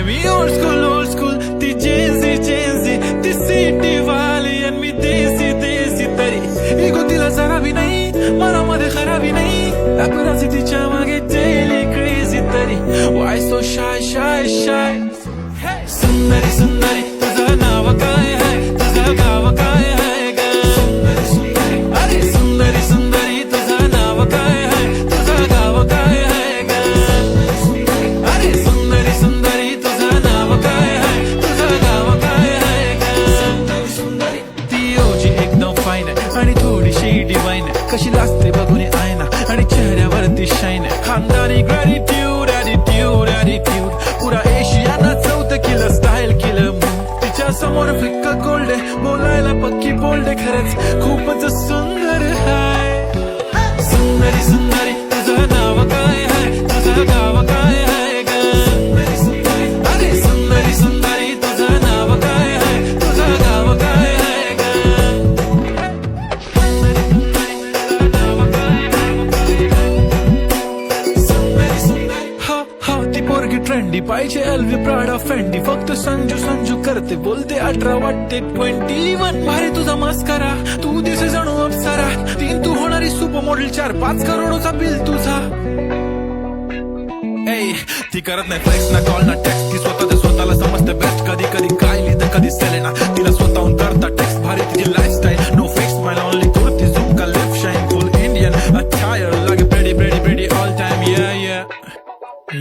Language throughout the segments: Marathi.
मी ओल्ड स्कूल ती जेन्झी ती सिटी वाली आणि मी देसी तरी इगो तिला जरा भी नाही मनामध्ये खराबी नाही अपराधी तिच्या मागे डेली क्रेझी तरी वाय सो शाय सुंदरी तुझं नाव काय आहे तुझं गाव काय आहे ग अरे सुंदरी तुझं नाव काय आहे तुझं गाव काय आहे ग अरे सुंदरी तुझं नाव काय आहे तुझं गाव काय आहे ग ती ओजी एकदम फाईन आहे आणि थोडीशी डिवाईन आहे कशी लागते बघून आयना आणि चेहऱ्यावरती शाईन आहे खानदानी ग्रॅटिट्यूड पुरा एशियाना चौथ किलं स्टाईल किलं तिच्या समोर फिक्का गोल्ड आहे बोलायला पक्की बोल्ड आहे खरंच खूपच सुंदर आहे सुंदरी तुझं नाव काय आहे तुझं गाव काय आहे ग अरे सुंदरी तुझं नाव काय आहे तुझं गाव काय आहे ग ती पोरगी ट्रेंडी पाहिजे एलवी प्राडा फेंडी फक्त संजू करते बोलते 18 वाटते 21 भारी तुझा मस्करा तू दिसे जणू अप्सरा 3 तू होणारी सुपर मॉडेल 4-5 करोडचा बिल तुझा ती करत नाही फ्लेक्स ना कॉल ना टेक्स्ट ती स्वतःला समजते बेस्ट कधी काय लिहितं कधी सेलेना तिला स्वतःहून करता टेक्स्ट भारी तिची लाईफस्टाईल नो फिक्स माय ओनली कुर्ती झुम का लिप शाईन फुल इंडियन अटायर लागे प्रेडी ऑल टाइम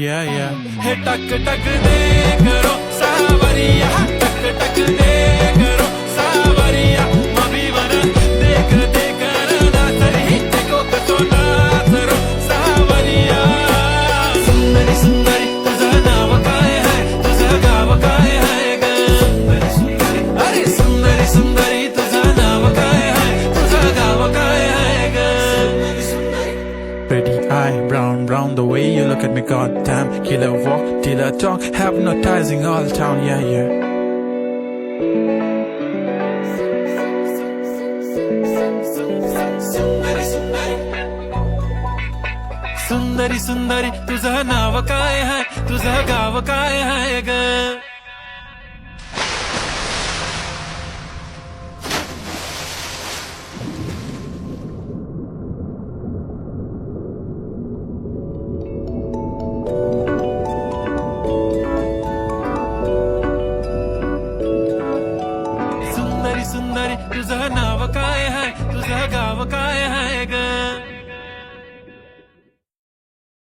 yeah हे टक दे करो सावरिया टक दे करो सावरिया मभी वर देख ना तरी देखो कसो नाचरो सावरिया सुंदरी तुझं नाव काय आहे तुझं गाव काय आहे ग अरे सुंदरी तुझं नाव काय आहे तुझं गाव काय आहे ग Pretty eye, brown, the way you look at me, goddamn. Killer walk, till I talk, hypnotizing all town, yeah. सुंदरी तुझं नाव काय आहे तुझं गाव काय आहे ग सुंदरी तुझं नाव काय आहे तुझं गाव काय आहे ग